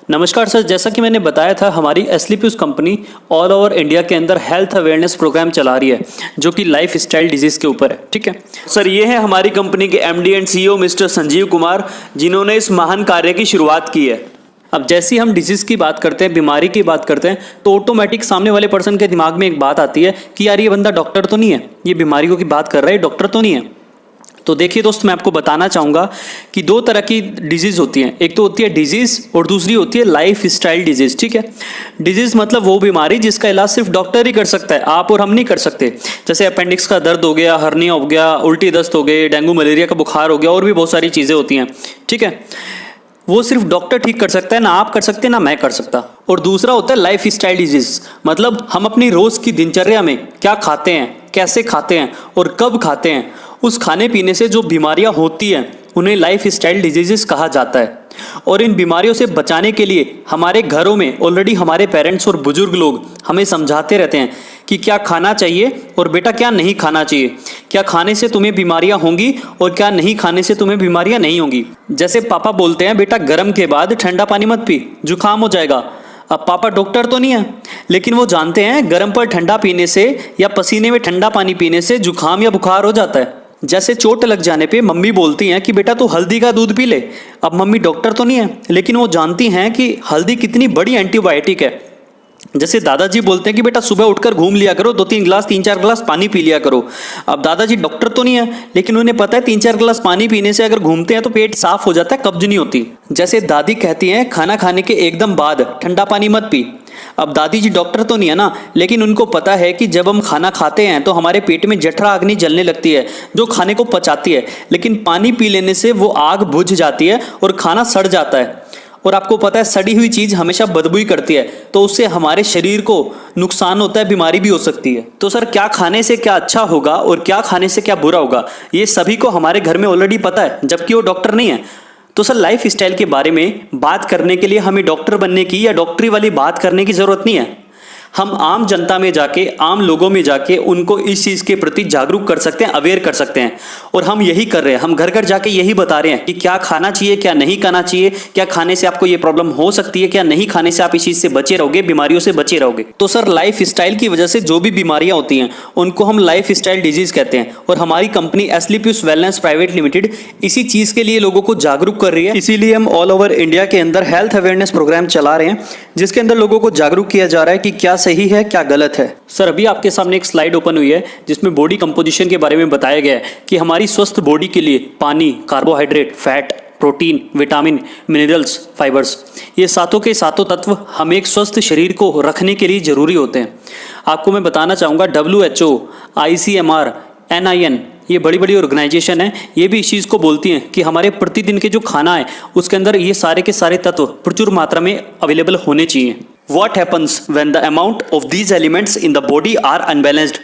नमस्कार सर, जैसा कि मैंने बताया था हमारी एस्लीपियस कंपनी ऑल ओवर इंडिया के अंदर हेल्थ अवेयरनेस प्रोग्राम चला रही है जो कि लाइफ स्टाइल डिजीज के ऊपर है। ठीक है सर, ये है हमारी कंपनी के MD and CEO mister Sanjeev Kumar, जिन्होंने इस महान कार्य की शुरुआत की है। अब जैसे ही हम डिजीज़ की बात करते हैं, बीमारी की बात करते हैं, तो ऑटोमेटिक सामने वाले पर्सन के दिमाग में एक बात आती है कि यार ये बंदा डॉक्टर तो नहीं है, ये बीमारियों की बात कर रहा है, डॉक्टर तो नहीं है। तो देखिए दोस्त, मैं आपको बताना चाहूँगा कि दो तरह की डिजीज़ होती हैं। एक तो होती है डिजीज़ और दूसरी होती है लाइफ स्टाइल डिजीज़। ठीक है, डिजीज़ मतलब वो बीमारी जिसका इलाज सिर्फ डॉक्टर ही कर सकता है, आप और हम नहीं कर सकते। जैसे अपेंडिक्स का दर्द हो गया, हर्निया हो गया, उल्टी दस्त हो गए, डेंगू मलेरिया का बुखार हो गया, और भी बहुत सारी चीज़ें होती हैं। ठीक है, वो सिर्फ डॉक्टर ठीक कर सकता है, ना आप कर सकते ना मैं कर सकता। और दूसरा होता है लाइफ स्टाइल डिजीज, मतलब हम अपनी रोज़ की दिनचर्या में क्या खाते हैं, कैसे खाते हैं और कब खाते हैं, उस खाने पीने से जो बीमारियां होती हैं उन्हें लाइफ स्टाइल डिजीजेस कहा जाता है। और इन बीमारियों से बचाने के लिए हमारे घरों में ऑलरेडी हमारे पेरेंट्स और बुजुर्ग लोग हमें समझाते रहते हैं कि क्या खाना चाहिए और बेटा क्या नहीं खाना चाहिए, क्या खाने से तुम्हें बीमारियां होंगी और क्या नहीं खाने से तुम्हें बीमारियां नहीं होंगी। जैसे पापा बोलते हैं बेटा गर्म के बाद ठंडा पानी मत पी, जुकाम हो जाएगा। अब पापा डॉक्टर तो नहीं है, लेकिन वो जानते हैं गर्म पर ठंडा पीने से या पसीने में ठंडा पानी पीने से जुकाम या बुखार हो जाता है। जैसे चोट लग जाने पे मम्मी बोलती हैं कि बेटा तू हल्दी का दूध पी ले। अब मम्मी डॉक्टर तो नहीं है, लेकिन वो जानती हैं कि हल्दी कितनी बड़ी एंटीबायोटिक है। जैसे दादाजी बोलते हैं कि बेटा सुबह उठकर घूम लिया करो, 2-3 गिलास 3-4 गिलास पानी पी लिया करो। अब दादाजी डॉक्टर तो नहीं है, लेकिन उन्हें पता है 3-4 गिलास पानी पीने से अगर घूमते हैं तो पेट साफ हो जाता है, कब्ज नहीं होती। जैसे दादी कहती हैं खाना खाने के एकदम बाद ठंडा पानी मत पी। अब दादी जी डॉक्टर तो नहीं है ना, लेकिन उनको पता है कि जब हम खाना खाते हैं तो हमारे पेट में जठरा अग्नि जलने लगती है जो खाने को पचाती है, लेकिन पानी पी लेने से वो आग बुझ जाती है और खाना सड़ जाता है। और आपको पता है सड़ी हुई चीज़ हमेशा बदबू ही करती है, तो उससे हमारे शरीर को नुकसान होता है, बीमारी भी हो सकती है। तो सर क्या खाने से क्या अच्छा होगा और क्या खाने से क्या बुरा होगा, ये सभी को हमारे घर में ऑलरेडी पता है, जबकि वो डॉक्टर नहीं है। तो सर लाइफ स्टाइल के बारे में बात करने के लिए हमें डॉक्टर बनने की या डॉक्टरी वाली बात करने की ज़रूरत नहीं है। हम आम जनता में जाके, आम लोगों में जाके उनको इस चीज़ के प्रति जागरूक कर सकते हैं, अवेयर कर सकते हैं। और हम यही कर रहे हैं, हम घर घर जाके यही बता रहे हैं कि क्या खाना चाहिए, क्या नहीं खाना चाहिए, क्या खाने से आपको ये प्रॉब्लम हो सकती है, क्या नहीं खाने से आप इस चीज़ से बचे रहोगे, बीमारियों से बचे रहोगे। तो सर लाइफ स्टाइल की वजह से जो भी बीमारियां होती हैं उनको हम लाइफ स्टाइल डिजीज कहते हैं। और हमारी कंपनी एस्लीपियस वेलनेस प्राइवेट लिमिटेड इसी चीज़ के लिए लोगों को जागरूक कर रही है। इसीलिए हम ऑल ओवर इंडिया के अंदर हेल्थ अवेयरनेस प्रोग्राम चला रहे हैं, जिसके अंदर लोगों को जागरूक किया जा रहा है कि क्या सही है क्या गलत है। सर अभी आपके सामने एक स्लाइड ओपन हुई है जिसमें बॉडी कंपोजिशन के बारे में बताया गया है कि हमारी स्वस्थ बॉडी के लिए पानी, carbohydrate, fat, protein, vitamin, minerals, fibres, ये सातों के सातों तत्व हमें एक स्वस्थ शरीर को रखने के लिए जरूरी होते हैं। आपको मैं बताना चाहूँगा WHO, ICMR, NIN, ये बड़ी बड़ी ऑर्गेनाइजेशन है, ये भी इस चीज़ को बोलती हैं कि हमारे प्रतिदिन के जो खाना है उसके अंदर ये सारे के सारे तत्व प्रचुर मात्रा में अवेलेबल होने चाहिए। What happens when the amount of these elements in the body are unbalanced?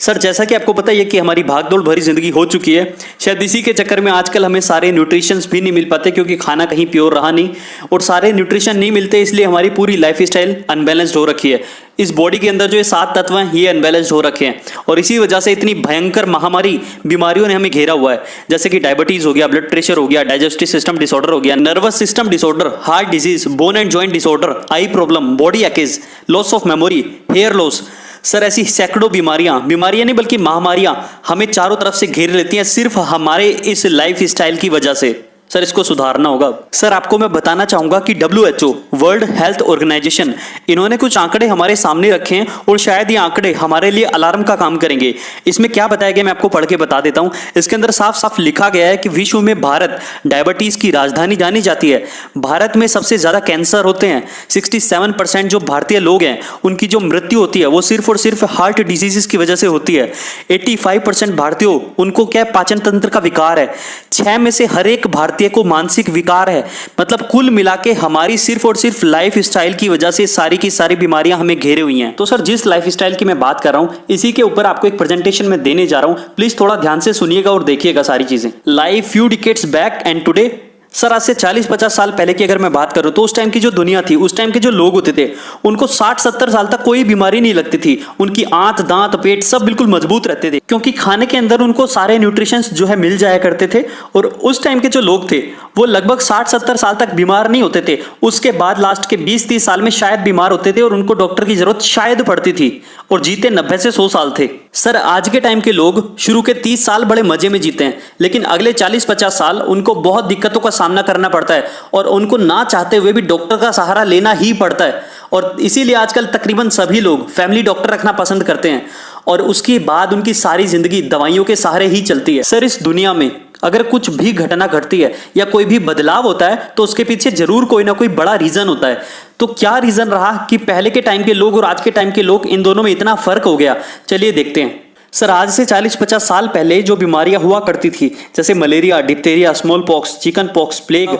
Sir जैसा कि आपको पता है कि हमारी भागदौड़ भरी जिंदगी हो चुकी है, शायद इसी के चक्कर में आजकल हमें सारे न्यूट्रिशंस भी नहीं मिल पाते क्योंकि खाना कहीं प्योर रहा नहीं, और सारे न्यूट्रिशन नहीं मिलते, इसलिए हमारी पूरी लाइफ स्टाइल अनबैलेंस्ड हो रखी है। इस बॉडी के अंदर जो ये 7 तत्व हैं ये अनबैलेंस्ड हो रखे हैं, और इसी वजह से इतनी भयंकर महामारी बीमारियों ने हमें घेरा हुआ है, जैसे कि डायबिटीज हो गया, ब्लड प्रेशर हो गया, डाइजेस्टिव सिस्टम डिसऑर्डर हो गया, nervous system disorder, heart disease, bone and joint disorder, eye problem, body aches, loss of memory, hair loss. Sir ऐसी सैकड़ों बीमारियां नहीं बल्कि महामारियां हमें चारों तरफ से घेर लेती हैं सिर्फ हमारे इस लाइफ स्टाइल की वजह से। सर इसको सुधारना होगा। सर आपको मैं बताना चाहूंगा कि WHO, वर्ल्ड हेल्थ ऑर्गेनाइजेशन, इन्होंने कुछ आंकड़े हमारे सामने रखे हैं और शायद ये आंकड़े हमारे लिए अलार्म का काम करेंगे। इसमें क्या बताया गया मैं आपको पढ़ के बता देता हूं। इसके अंदर साफ साफ लिखा गया है कि विश्व में भारत डायबिटीज की राजधानी जानी जाती है। भारत में सबसे ज्यादा कैंसर होते हैं। 67% जो भारतीय लोग हैं उनकी जो मृत्यु होती है वो सिर्फ और सिर्फ हार्ट डिजीजेस की वजह से होती है। 85% भारतीयों, उनको क्या पाचन तंत्र का विकार है। 6 में से हर एक भारतीय को मानसिक विकार है। मतलब कुल मिला के हमारी सिर्फ और सिर्फ लाइफ स्टाइल की वजह से सारी की सारी बीमारियां हमें घेरे हुई हैं। तो सर जिस लाइफ स्टाइल की मैं बात कर रहा हूं इसी के ऊपर आपको एक प्रेजेंटेशन में देने जा रहा हूं, प्लीज थोड़ा ध्यान से सुनिएगा और देखिएगा सारी चीजें। Life few decades back and today sir आज से 40-50 साल पहले की अगर मैं बात करूं तो उस टाइम की जो दुनिया थी, उस टाइम के जो लोग होते थे, उनको 60-70 साल तक कोई बीमारी नहीं लगती थी। उनकी आंत, दांत, पेट सब बिल्कुल मजबूत रहते थे, क्योंकि खाने के अंदर उनको सारे न्यूट्रिशंस जो है मिल जाया करते थे। और उस टाइम के जो लोग थे वो लगभग 60-70 साल तक बीमार नहीं होते थे। उसके बाद लास्ट के 20-30 साल में शायद बीमार होते थे और उनको डॉक्टर की जरूरत शायद पड़ती थी, और जीते 90 से 100 साल थे। सर आज के टाइम के लोग शुरू के 30 साल बड़े मजे में जीते हैं, लेकिन अगले 40-50 साल उनको बहुत दिक्कतों का सामना करना पड़ता है, और उनको ना चाहते हुए भी डॉक्टर का सहारा लेना ही पड़ता है। और इसीलिए आजकल तकरीबन सभी लोग फैमिली डॉक्टर रखना पसंद करते हैं, और उसके बाद उनकी सारी जिंदगी दवाइयों के सहारे ही चलती है। सर इस दुनिया में अगर कुछ भी घटना घटती है या कोई भी बदलाव होता है तो उसके पीछे जरूर कोई ना कोई बड़ा रीजन होता है। तो क्या रीजन रहा कि पहले के टाइम के लोग और आज के टाइम के लोग, इन दोनों में इतना फर्क हो गया? चलिए देखते हैं। सर आज से 40-50 साल पहले जो बीमारियां हुआ करती थी, जैसे malaria, diphtheria, small pox, chicken pox, plague,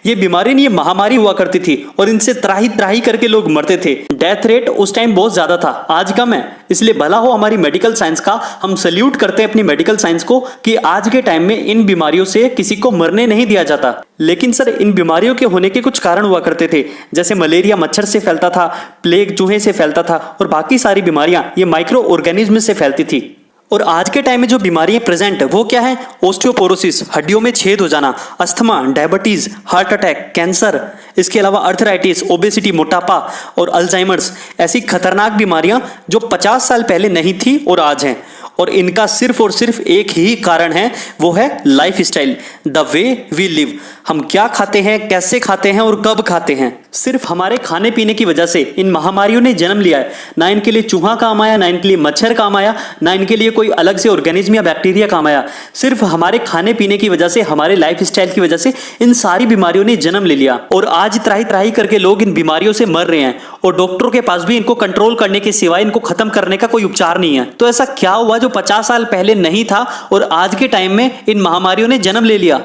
ये बीमारी नहीं, ये महामारी हुआ करती थी, और इनसे त्राही त्राही करके लोग मरते थे। डेथ रेट उस टाइम बहुत ज्यादा था, आज कम है। इसलिए भला हो हमारी मेडिकल साइंस का, हम सल्यूट करते हैं अपनी मेडिकल साइंस को कि आज के टाइम में इन बीमारियों से किसी को मरने नहीं दिया जाता। लेकिन सर इन बीमारियों के होने के कुछ कारण हुआ करते थे, जैसे मलेरिया मच्छर से फैलता था, प्लेग चूहे से फैलता था, और बाकी सारी बीमारियां ये माइक्रो ऑर्गेनिज्म से फैलती थी। और आज के टाइम में जो बीमारियां प्रेजेंट है वो क्या है? ऑस्टियोपोरोसिस, हड्डियों में छेद हो जाना, asthma, diabetes, heart attack, cancer, इसके अलावा अर्थराइटिस, ओबेसिटी, मोटापा और अल्जाइमर्स, ऐसी खतरनाक बीमारियां जो 50 साल पहले नहीं थी और आज हैं। और इनका सिर्फ और सिर्फ एक ही कारण है, वो है life style, the way we live. हम क्या खाते हैं, कैसे खाते हैं और कब खाते हैं। सिर्फ हमारे खाने पीने की वजह से इन महामारियों ने जन्म लिया है। ना इनके लिए चूहा काम आया, ना इनके लिए मच्छर काम आया, ना इनके लिए कोई अलग से ऑर्गेनिज्म या बैक्टीरिया काम आया। सिर्फ हमारे खाने पीने की वजह से, हमारे लाइफ स्टाइल की वजह से इन सारी बीमारियों ने जन्म ले लिया, और आज त्राही त्राही करके लोग इन बीमारियों से मर रहे हैं, और डॉक्टरों के पास भी इनको कंट्रोल करने के सिवाय, इनको खत्म करने का कोई उपचार नहीं है। तो ऐसा क्या हुआ जो 50 साल पहले नहीं था और आज के टाइम में इन महामारियों ने जन्म ले लिया?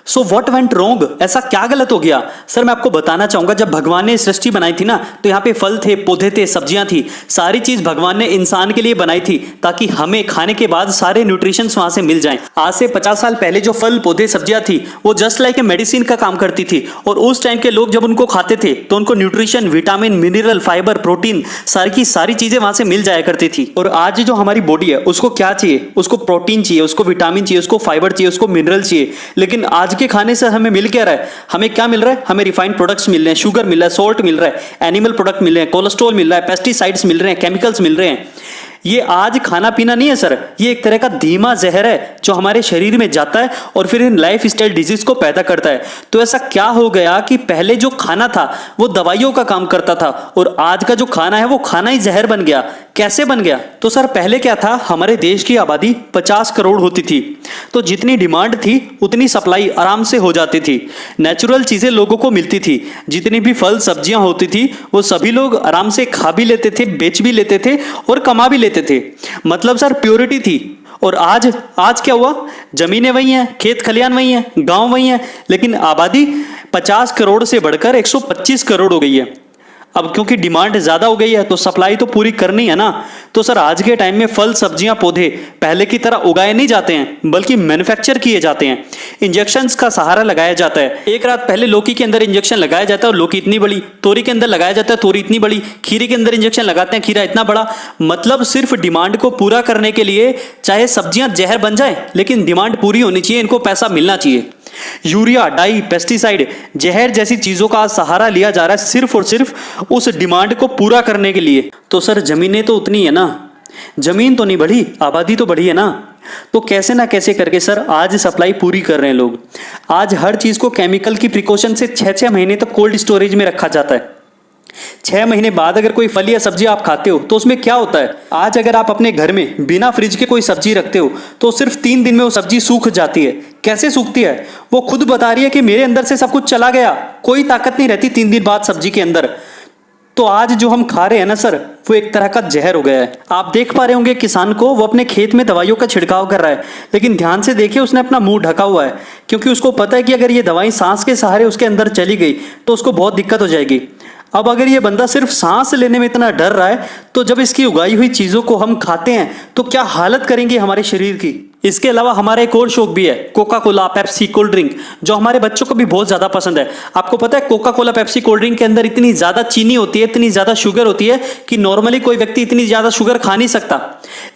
So what went wrong? ऐसा क्या गलत हो गया? सर मैं आपको बताना चाहूंगा, जब भगवान ने सृष्टि बनाई थी ना, तो यहाँ पे फल थे, पौधे थे, सब्जियां थी, सारी चीज भगवान ने इंसान के लिए बनाई थी, ताकि हमें खाने के बाद सारे न्यूट्रिशंस वहां से मिल जाएं। आज से 50 साल पहले जो फल, पौधे, सब्जियां थी वो जस्ट लाइक ए मेडिसिन का काम करती थी, और उस टाइम के लोग जब उनको खाते थे तो उनको nutrition, vitamin, mineral, fibre, protein, सारी की सारी चीजें वहां से मिल जाया करती थी। और आज जो हमारी बॉडी है उसको क्या चाहिए? उसको प्रोटीन चाहिए, उसको विटामिन चाहिए, उसको फाइबर चाहिए, उसको मिनरल चाहिए। लेकिन आज के खाने से हमें मिल क्या रहा है? हमें क्या मिल रहा है? हमें रिफाइंड प्रोडक्ट्स मिल रहे हैं, शुगर मिल रहा है, सॉल्ट मिल रहा है, एनिमल प्रोडक्ट मिल रहे हैं, कोलेस्ट्रॉल मिल रहा है, पेस्टिसाइड्स मिल रहे हैं, केमिकल्स मिल रहे हैं। ये आज खाना पीना नहीं है सर, ये एक तरह का धीमा जहर है जो हमारे शरीर में जाता है और फिर इन लाइफ स्टाइल डिजीज को पैदा करता है। तो ऐसा क्या हो गया कि पहले जो खाना था वो दवाइयों का काम करता था, और आज का जो खाना है वो खाना ही जहर बन गया? कैसे बन गया? तो सर पहले क्या था, हमारे देश की आबादी 50 करोड़ होती थी, तो जितनी डिमांड थी उतनी सप्लाई आराम से हो जाती थी। नेचुरल चीजें लोगों को मिलती थी, जितनी भी फल सब्जियां होती थी वो सभी लोग आराम से खा भी लेते थे, बेच भी लेते थे और कमा भी लेते थे। मतलब सर प्योरिटी थी। और आज क्या हुआ? जमीनें वही हैं, खेत खलियान वही हैं, गांव वही हैं, लेकिन आबादी 50 करोड़ से बढ़कर 125 करोड़ हो गई है। अब क्योंकि डिमांड ज्यादा हो गई है तो सप्लाई तो पूरी करनी है ना। तो सर आज के टाइम में फल, सब्जियां, पौधे पहले की तरह उगाए नहीं जाते हैं, बल्कि मैन्युफैक्चर किए जाते हैं। इंजेक्शंस का सहारा लगाया जाता है। एक रात पहले लौकी के अंदर इंजेक्शन लगाया जाता है और लौकी इतनी बड़ी, तोरी के अंदर लगाया जाता है, तोरी इतनी बड़ी, खीरे के अंदर इंजेक्शन लगाते हैं, खीरा इतना बड़ा। मतलब सिर्फ डिमांड को पूरा करने के लिए, चाहे सब्जियां जहर बन जाए लेकिन डिमांड पूरी होनी चाहिए, इनको पैसा मिलना चाहिए। यूरिया, डाई, पेस्टिसाइड, जहर जैसी चीजों का सहारा लिया जा रहा है सिर्फ और सिर्फ उस डिमांड को पूरा करने के लिए। तो सर जमीनें तो उतनी है ना, जमीन तो नहीं बढ़ी, आबादी तो बढ़ी है ना। तो कैसे ना कैसे करके सर आज सप्लाई पूरी कर रहे हैं लोग। आज हर चीज को केमिकल की प्रिकॉशन से 6-6 महीने तक कोल्ड स्टोरेज में रखा जाता है। 6 महीने बाद अगर कोई फल या सब्जी आप खाते हो तो उसमें क्या होता है? आज अगर आप अपने घर में बिना फ्रिज के कोई सब्जी रखते हो तो सिर्फ 3 दिन में वो सब्जी सूख जाती है। कैसे सूखती है? वो खुद बता रही है कि मेरे अंदर से सब कुछ चला गया, कोई ताकत नहीं रहती 3 दिन बाद सब्जी के अंदर। तो आज जो हम खा रहे हैं ना सर, वो एक तरह का जहर हो गया है। आप देख पा रहे होंगे किसान को, वो अपने खेत में दवाइयों का छिड़काव कर रहा है, लेकिन ध्यान से देखिए उसने अपना मुंह ढका हुआ है, क्योंकि उसको पता है कि अगर ये दवाई सांस के सहारे उसके अंदर चली गई तो उसको बहुत दिक्कत हो जाएगी। अब अगर ये बंदा सिर्फ सांस लेने में इतना डर रहा है, तो जब इसकी उगाई हुई चीजों को हम खाते हैं तो क्या हालत करेंगे हमारे शरीर की। इसके अलावा हमारा एक और शौक भी है, Coca Cola, Pepsi, cold drink, जो हमारे बच्चों को भी बहुत ज्यादा पसंद है। आपको पता है Coca Cola, Pepsi, cold drink के अंदर इतनी ज्यादा चीनी होती है, इतनी ज्यादा शुगर होती है कि नॉर्मली कोई व्यक्ति इतनी ज्यादा शुगर खा नहीं सकता।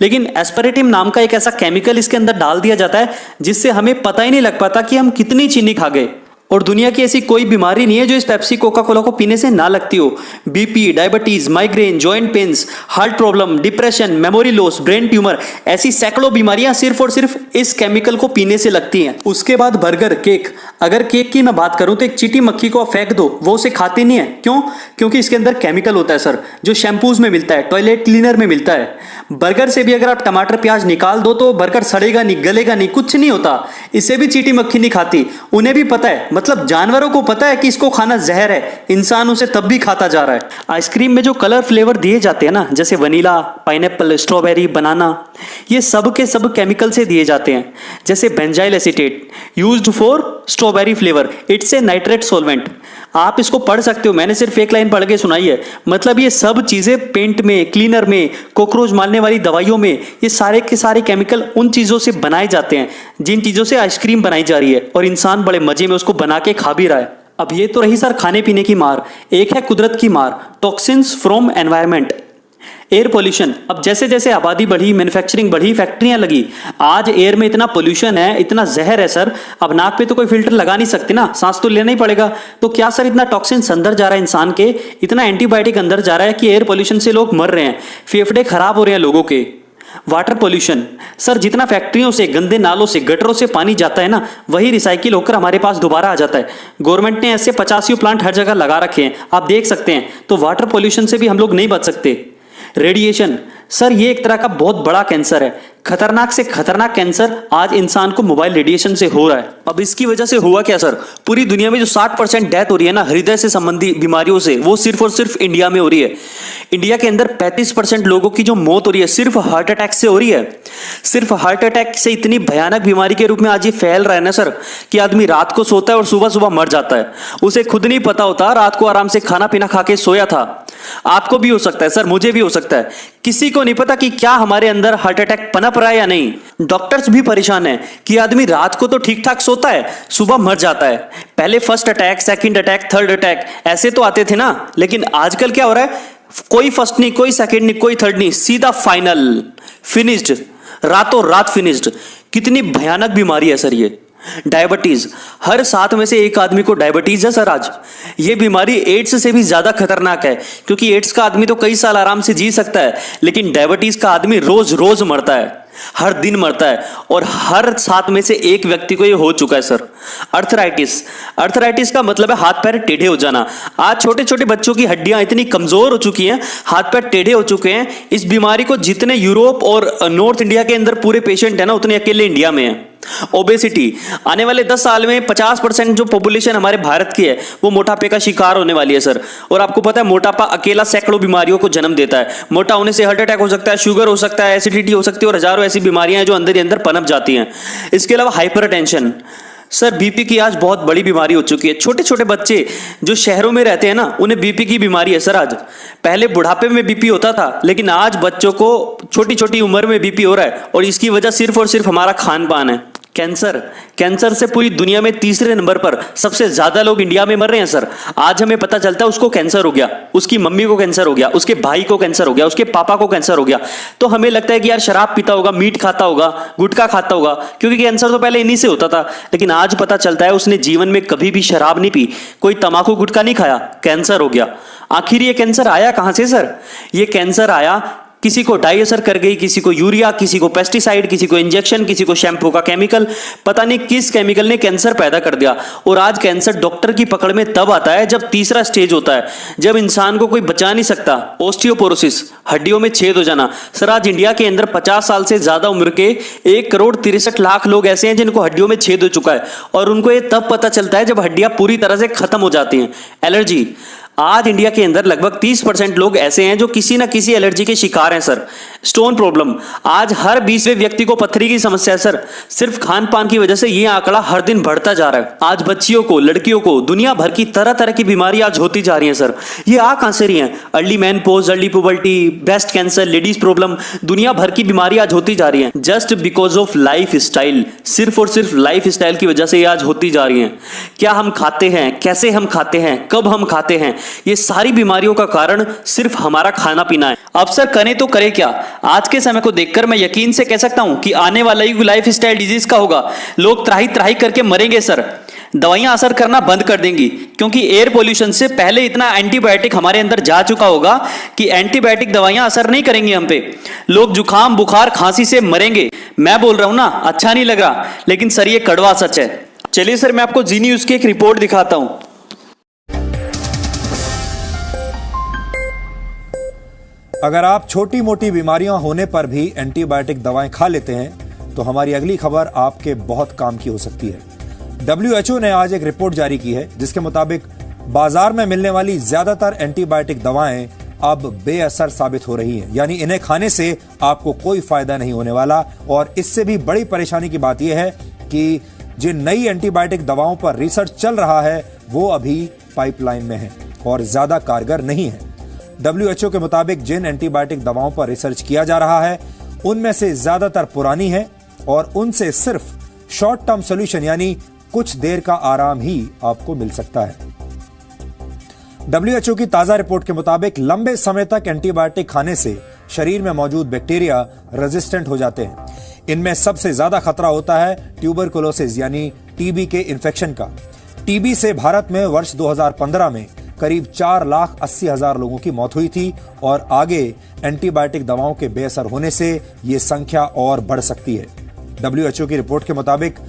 लेकिन एस्पेरेटिम नाम का एक ऐसा केमिकल इसके अंदर डाल दिया जाता है जिससे हमें पता ही नहीं लग पाता कि हम कितनी चीनी खा गए। और दुनिया की ऐसी कोई बीमारी नहीं है जो इस पेप्सी, कोका कोला को पीने से ना लगती हो। BP, diabetes, migraine, joint pains, heart problem, depression, memory loss, brain tumour, ऐसी सैकड़ों बीमारियां सिर्फ और सिर्फ इस केमिकल को पीने से लगती हैं। उसके बाद बर्गर, केक। अगर केक की मैं बात करूं तो एक चींटी मक्खी को आप फेंक दो, वो उसे खाती नहीं है। क्यों? क्योंकि इसके अंदर केमिकल होता है सर, जो शैम्पूज में मिलता है, टॉयलेट क्लीनर में मिलता है। बर्गर से भी अगर आप टमाटर प्याज निकाल दो तो बर्गर सड़ेगा नहीं, गलेगा नहीं, कुछ नहीं होता। इसे भी चींटी मक्खी नहीं खाती। उन्हें भी पता है, मतलब जानवरों को पता है कि इसको खाना जहर है, इंसान उसे तब भी खाता जा रहा है। आइसक्रीम में जो कलर फ्लेवर दिए जाते हैं ना, जैसे वनीला, पाइनएप्पल, स्ट्रॉबेरी, बनाना, ये सब के सब केमिकल से दिए जाते हैं। जैसे benzyl acetate used for strawberry flavour, it's a nitrate solvent. आप इसको पढ़ सकते हो, मैंने सिर्फ एक लाइन पढ़ के सुनाई है। मतलब ये सब चीजें पेंट में, क्लीनर में, कॉकरोच मारने वाली दवाइयों में, ये सारे के सारे केमिकल उन चीजों से बनाए जाते हैं जिन चीजों से आइसक्रीम बनाई जा रही है, और इंसान बड़े मजे में उसको बना के खा भी रहा है। अब ये तो रही सर खाने पीने की मार, एक है कुदरत की मार, toxins from environment, air pollution. अब जैसे जैसे आबादी बढ़ी, मैन्युफैक्चरिंग बढ़ी, फैक्ट्रियां लगी, आज एयर में इतना पोल्यूशन है, इतना जहर है सर, अब नाक पे तो कोई फिल्टर लगा नहीं सकते ना, सांस तो लेना ही पड़ेगा। तो क्या सर इतना टॉक्सिन्स अंदर जा रहा है इंसान के, इतना एंटीबायोटिक अंदर जा रहा है कि एयर पोल्यूशन से लोग मर रहे हैं, फेफड़े खराब हो रहे हैं लोगों के। वाटर पोल्यूशन सर, जितना फैक्ट्रियों से, गंदे नालों से, गटरों से पानी जाता है ना, वही रिसाइकिल होकर हमारे पास दोबारा आ जाता है। गवर्नमेंट ने ऐसे 50 प्लांट हर जगह लगा रखे हैं, आप देख सकते हैं। तो वाटर पोल्यूशन से भी हम लोग नहीं बच सकते। रेडिएशन सर, ये एक तरह का बहुत बड़ा कैंसर है, खतरनाक से खतरनाक कैंसर आज इंसान को मोबाइल रेडिएशन से हो रहा है। अब इसकी वजह से हुआ क्या सर, पूरी दुनिया में जो 60% डेथ हो रही है ना हृदय से संबंधी बीमारियों से, वो सिर्फ और सिर्फ इंडिया में हो रही है। इंडिया के अंदर 35% लोगों की जो मौत हो रही है सिर्फ हार्ट अटैक से हो रही है। सिर्फ हार्ट अटैक से इतनी भयानक बीमारी के रूप में आज ये फैल रहा है ना सर, कि आदमी रात को सोता है और सुबह सुबह मर जाता है। उसे खुद नहीं पता होता, रात को आराम से खाना पीना खा के सोया था। आपको भी हो सकता है सर, मुझे भी हो सकता है, किसी को नहीं पता कि क्या हमारे अंदर हार्ट अटैक पनप रहा है या नहीं। डॉक्टर्स भी परेशान है कि आदमी रात को तो ठीक ठाक सोता है, सुबह मर जाता है। पहले first attack, second attack, third attack ऐसे तो आते थे ना, लेकिन आजकल क्या हो रहा है, कोई फर्स्ट नहीं, कोई सेकंड नहीं, कोई थर्ड नहीं, सीधा फाइनल, फिनिश्ड, रातों रात फिनिश्ड। कितनी भयानक बीमारी है सर ये। डायबिटीज, हर 7 में से 1 आदमी को डायबिटीज है सर आज। ये बीमारी एड्स से भी ज्यादा खतरनाक है, क्योंकि एड्स का आदमी तो कई साल आराम से जी सकता है, लेकिन डायबिटीज का आदमी रोज रोज मरता है, हर दिन मरता है, और हर 7 में से 1 व्यक्ति को ये हो चुका है सर। अर्थराइटिस, अर्थराइटिस का मतलब है हाथ पैर टेढ़े हो जाना। आज छोटे छोटे बच्चों की हड्डियां इतनी कमजोर हो चुकी हैं, हाथ पैर टेढ़े हो चुके हैं। इस बीमारी को जितने यूरोप और नॉर्थ इंडिया के अंदर पूरे पेशेंट है ना, उतने अकेले इंडिया में है। ओबेसिटी, आने वाले 10 साल में 50% जो पॉपुलेशन हमारे भारत की है वो मोटापे का शिकार होने वाली है सर। और आपको पता है मोटापा अकेला सैकड़ों बीमारियों को जन्म देता है। मोटा होने से हार्ट अटैक हो सकता है, शुगर हो सकता है, एसिडिटी हो सकती है, और हजारों ऐसी बीमारियां हैं जो अंदर ही अंदर पनप जाती हैं। इसके अलावा हाइपरटेंशन सर, बीपी की आज बहुत बड़ी बीमारी हो चुकी है। छोटे छोटे बच्चे जो शहरों में रहते हैं ना, उन्हें बीपी की बीमारी है सर आज। पहले बुढ़ापे में बीपी होता था, लेकिन आज बच्चों को छोटी छोटी उम्र में बीपी हो रहा है, और इसकी वजह सिर्फ और सिर्फ हमारा खान पान है। कैंसर, कैंसर से पूरी दुनिया में 3रे नंबर पर सबसे ज्यादा लोग इंडिया में मर रहे हैं सर। आज हमें पता चलता है उसको कैंसर हो गया, उसकी मम्मी को कैंसर हो गया, उसके भाई को कैंसर हो गया, उसके पापा को कैंसर हो गया। तो हमें लगता है कि यार शराब पीता होगा, मीट खाता होगा, गुटखा खाता होगा, क्योंकि कैंसर तो पहले इन्हीं से होता था। लेकिन आज पता चलता है उसने जीवन में कभी भी शराब नहीं पी, कोई तंबाकू गुटखा नहीं खाया, कैंसर हो गया। आखिर ये कैंसर आया कहां से सर? ये कैंसर आया, किसी को डाई असर कर गई, किसी को यूरिया, किसी को पेस्टिसाइड, किसी को इंजेक्शन, किसी को शैम्पू का केमिकल, पता नहीं किस केमिकल ने कैंसर पैदा कर दिया। और आज कैंसर डॉक्टर की पकड़ में तब आता है जब 3रा स्टेज होता है, जब इंसान को कोई बचा नहीं सकता। ऑस्टियोपोरोसिस, हड्डियों में छेद हो जाना। सर आज इंडिया के अंदर 50 साल से ज्यादा उम्र के 1,63,00,000 लोग ऐसे हैं जिनको हड्डियों में छेद हो चुका है, और उनको ये तब पता चलता है जब हड्डियां पूरी तरह से खत्म हो जाती हैं। एलर्जी, आज इंडिया के अंदर लगभग 30% लोग ऐसे हैं जो किसी ना किसी एलर्जी के शिकार हैं सर। स्टोन प्रॉब्लम, आज हर 20वें व्यक्ति को पथरी की समस्या है सर। सिर्फ खान पान की वजह से ये आंकड़ा हर दिन बढ़ता जा रहा है। आज बच्चियों को, लड़कियों को दुनिया भर की तरह तरह की बीमारी आज होती जा रही है सर। ये आ कहां से रही हैं? Early menopause, early puberty, breast cancer, ladies problem, दुनिया भर की बीमारी आज होती जा रही है just because of life style. सिर्फ और सिर्फ लाइफ स्टाइल की वजह से ये आज होती जा रही है। क्या हम खाते हैं, कैसे हम खाते हैं, कब हम खाते हैं, ये सारी बीमारियों का कारण सिर्फ हमारा खाना पीना है। अब सर करें तो करें क्या? आज के समय को देखकर मैं यकीन से कह सकता हूं कि आने वाला युग लाइफ स्टाइल डिजीज का होगा। लोग त्राही त्राही करके मरेंगे सर। दवाइयां असर करना बंद कर देंगी क्योंकि एयर पोल्यूशन से पहले इतना एंटीबायोटिक हमारे अंदर जा चुका होगा कि एंटीबायोटिक दवाइयां असर नहीं करेंगी हम पे। लोग जुकाम, बुखार, खांसी से मरेंगे। मैं बोल रहा हूं ना, अच्छा नहीं लग रहा, लेकिन सर ये कड़वा सच है। चलिए सर मैं आपको जी न्यूज़ की एक रिपोर्ट दिखाता हूं। अगर आप छोटी मोटी बीमारियां होने पर भी एंटीबायोटिक दवाएं खा लेते हैं तो हमारी अगली खबर आपके बहुत काम की हो सकती है। WHO ने आज एक रिपोर्ट जारी की है जिसके मुताबिक बाजार में मिलने वाली ज्यादातर एंटीबायोटिक दवाएं अब बेअसर साबित हो रही हैं, यानी इन्हें खाने से आपको कोई फायदा नहीं होने वाला। और इससे भी बड़ी परेशानी की बात यह है कि जिन नई एंटीबायोटिक दवाओं पर रिसर्च चल रहा है वो अभी पाइपलाइन में है और ज्यादा कारगर नहीं है। WHO के मुताबिक जिन एंटीबायोटिक दवाओं पर रिसर्च किया जा रहा है उनमें से ज्यादातर पुरानी है और उनसे सिर्फ शॉर्ट टर्म सॉल्यूशन यानी कुछ देर का आराम ही आपको मिल सकता है। WHO की ताजा रिपोर्ट के मुताबिक लंबे समय तक एंटीबायोटिक खाने से शरीर में मौजूद बैक्टीरिया रेजिस्टेंट हो जाते हैं। इनमें सबसे ज्यादा खतरा होता है ट्यूबरकुलोसिस यानी टीबी के इन्फेक्शन का। टीबी से भारत में वर्ष 2015 में करीब 4,80,000 लोगों की मौत हुई थी और आगे एंटीबायोटिक दवाओं के बेअसर होने से यह संख्या और बढ़ सकती है। WHO की रिपोर्ट के मुताबिक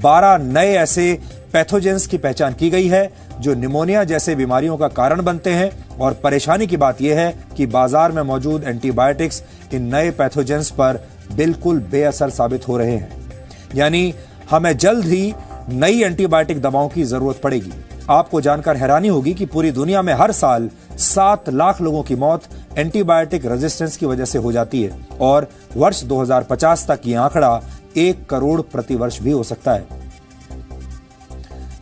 12 नए ऐसे पैथोजेंस की पहचान की गई है जो निमोनिया जैसे बीमारियों का कारण बनते हैं। और परेशानी की बात यह है कि बाजार में मौजूद एंटीबायोटिक्स इन नए पैथोजेंस पर बिल्कुल बेअसर साबित हो रहे हैं, यानी हमें जल्द ही नई एंटीबायोटिक दवाओं की जरूरत पड़ेगी। आपको जानकर हैरानी होगी कि पूरी दुनिया में हर साल 7 लाख लोगों की मौत एंटीबायोटिक रेजिस्टेंस की वजह से हो जाती है और वर्ष 2050 तक यह आंकड़ा 1 करोड़ प्रति वर्ष भी हो सकता है।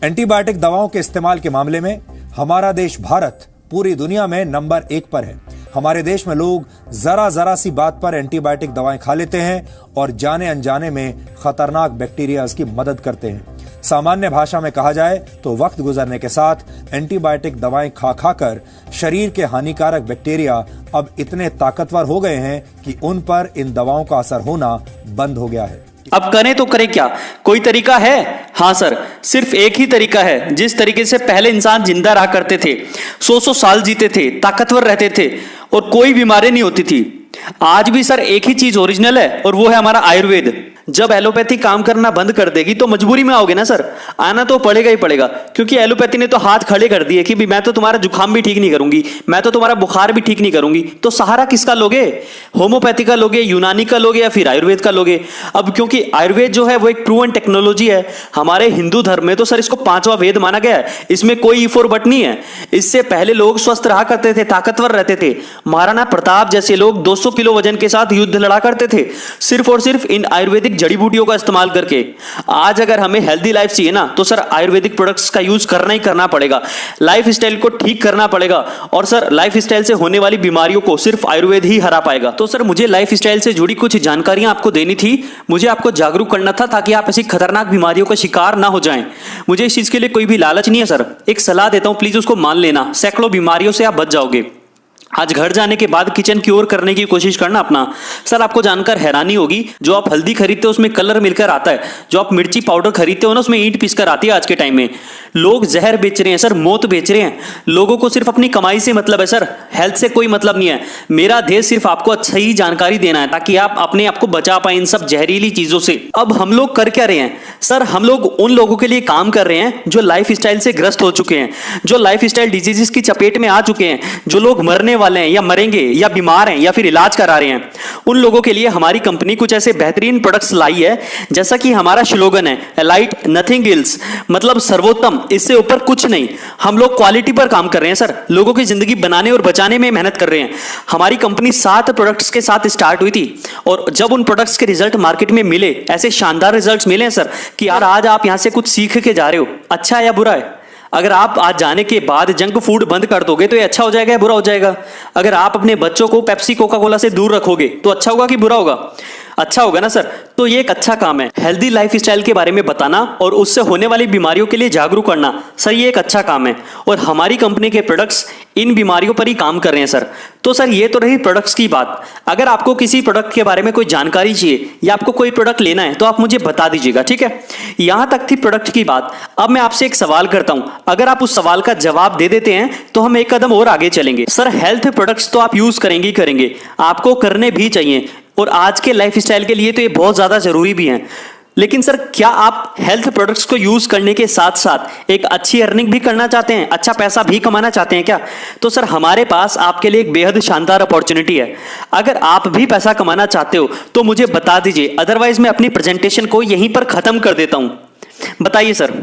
एंटीबायोटिक दवाओं के इस्तेमाल के मामले में हमारा देश भारत पूरी दुनिया में नंबर 1 पर है। हमारे देश में लोग जरा सी बात पर एंटीबायोटिक दवाएं खा लेते हैं और जाने अनजाने में खतरनाक बैक्टीरिया की मदद करते हैं। सामान्य भाषा में कहा जाए तो वक्त गुजरने के साथ एंटीबायोटिक दवाएं खा खाकर शरीर के हानिकारक बैक्टीरिया अब इतने ताकतवर हो गए हैं कि उन पर इन दवाओं का असर होना बंद हो गया है। अब करें तो करें क्या? कोई तरीका है? हाँ सर, सिर्फ एक ही तरीका है। जिस तरीके से पहले इंसान जिंदा रहा करते थे, 100 साल जीते थे, ताकतवर रहते थे और कोई बीमारी नहीं होती थी, आज भी सर एक ही चीज ओरिजिनल है और वो है हमारा आयुर्वेद। जब एलोपैथी काम करना बंद कर देगी तो मजबूरी में आओगे ना सर, आना तो पड़ेगा ही पड़ेगा, क्योंकि एलोपैथी ने तो हाथ खड़े कर दिए कि भी मैं तो तुम्हारा जुकाम भी ठीक नहीं करूंगी, मैं तो तुम्हारा बुखार भी ठीक नहीं करूंगी। तो सहारा किसका लोगे? होम्योपैथी का लोगे, यूनानी का लोगे या फिर आयुर्वेद का लोगे? अब क्योंकि आयुर्वेद जो है वो एक प्रूवन टेक्नोलॉजी है। हमारे हिंदू धर्म में तो सर इसको 5वां वेद माना गया है, इसमें कोई इफोर बट नहीं है। इससे पहले लोग स्वस्थ रहा करते थे, ताकतवर रहते थे। महाराणा प्रताप जैसे लोग 200 किलो वजन के साथ युद्ध लड़ा करते थे, सिर्फ और सिर्फ इन आयुर्वेदिक जड़ी बूटियों का इस्तेमाल करके। आज अगर हमें हेल्दी लाइफ चाहिए ना तो सर आयुर्वेदिक प्रोडक्ट्स का यूज करना ही करना पड़ेगा। लाइफ स्टाइल को ठीक करना पड़ेगा और सर लाइफ स्टाइल से होने वाली बीमारियों को सिर्फ आयुर्वेद ही हरा पाएगा। तो सर मुझे लाइफ स्टाइल से जुड़ी कुछ जानकारियां आपको देनी थी, मुझे आपको जागरूक करना था ताकि आप ऐसी खतरनाक बीमारियों का शिकार ना हो जाएं। मुझे इस चीज के लिए कोई भी लालच नहीं है सर, एक सलाह देता हूं, प्लीज उसको मान लेना। सैकड़ों बीमारियों से आप बच जाओगे। आज घर जाने के बाद किचन की ओर करने की कोशिश करना अपना। सर आपको जानकर हैरानी होगी, जो आप हल्दी खरीदते हो उसमें कलर मिलकर आता है, जो आप मिर्ची पाउडर खरीदते हो ना उसमें ईंट पीसकर आती है। आज के टाइम में लोग जहर बेच रहे हैं सर, मौत बेच रहे हैं। लोगों को सिर्फ अपनी कमाई से मतलब है सर, हेल्थ से कोई मतलब नहीं है। मेरा ध्येय सिर्फ आपको अच्छी जानकारी देना है ताकि आप अपने आप को बचा पाए इन सब जहरीली चीजों से। अब हम लोग कर क्या रहे हैं सर? हम लोग उन लोगों के लिए काम कर रहे हैं जो लाइफ स्टाइल से ग्रस्त हो चुके हैं, जो लाइफ स्टाइल डिजीजेस की चपेट में आ चुके हैं, जो लोग मरने वाले हैं या मरेंगे या बीमार हैं या फिर इलाज करा रहे हैं, उन लोगों के लिए हमारी कंपनी कुछ ऐसे बेहतरीन प्रोडक्ट्स लाई है, जैसा कि हमारा स्लोगन है एलाइट नथिंग एल्स, मतलब सर्वोत्तम, इससे ऊपर कुछ नहीं। हम लोग क्वालिटी पर काम कर रहे हैं सर, लोगों की जिंदगी बनाने और बचाने में मेहनत कर रहे हैं। हमारी कंपनी 7 प्रोडक्ट्स के साथ स्टार्ट हुई थी और जब उन प्रोडक्ट्स के रिजल्ट मार्केट में मिले, ऐसे शानदार रिजल्ट्स मिले हैं सर कि यार आज आप यहां से कुछ सीख के जा रहे हो, अच्छा है या बुरा है। अगर आप आज जाने के बाद जंक फूड बंद कर दोगे तो ये अच्छा हो जाएगा या बुरा हो जाएगा। अगर आप अपने बच्चों को पेप्सी कोका कोला से दूर रखोगे तो अच्छा होगा कि बुरा होगा, अच्छा होगा ना सर। तो ये एक अच्छा काम है, हेल्दी लाइफ स्टाइल के बारे में बताना और उससे होने वाली बीमारियों के लिए जागरूक करना, सर ये एक अच्छा काम है और हमारी कंपनी के प्रोडक्ट्स इन बीमारियों पर ही काम कर रहे हैं सर। तो सर ये तो रही प्रोडक्ट्स की बात। अगर आपको किसी प्रोडक्ट के बारे में कोई जानकारी चाहिए या आपको कोई प्रोडक्ट लेना है तो आप मुझे बता दीजिएगा, ठीक है। यहां तक थी प्रोडक्ट की बात। अब मैं आपसे एक सवाल करता हूं, अगर आप उस सवाल का जवाब दे देते हैं तो हम एक कदम और आगे चलेंगे। सर हेल्थ प्रोडक्ट्स तो आप यूज करेंगे ही करेंगे, आपको करने भी चाहिए और आज के लाइफ स्टाइल के लिए तो ये बहुत ज्यादा जरूरी भी है। लेकिन सर क्या आप हेल्थ प्रोडक्ट्स को यूज करने के साथ साथ एक अच्छी अर्निंग भी करना चाहते हैं, अच्छा पैसा भी कमाना चाहते हैं क्या? तो सर हमारे पास आपके लिए एक बेहद शानदार अपॉर्चुनिटी है। अगर आप भी पैसा कमाना चाहते हो तो मुझे बता दीजिए, अदरवाइज मैं अपनी प्रेजेंटेशन को यहीं पर खत्म कर देता हूं। बताइए सर।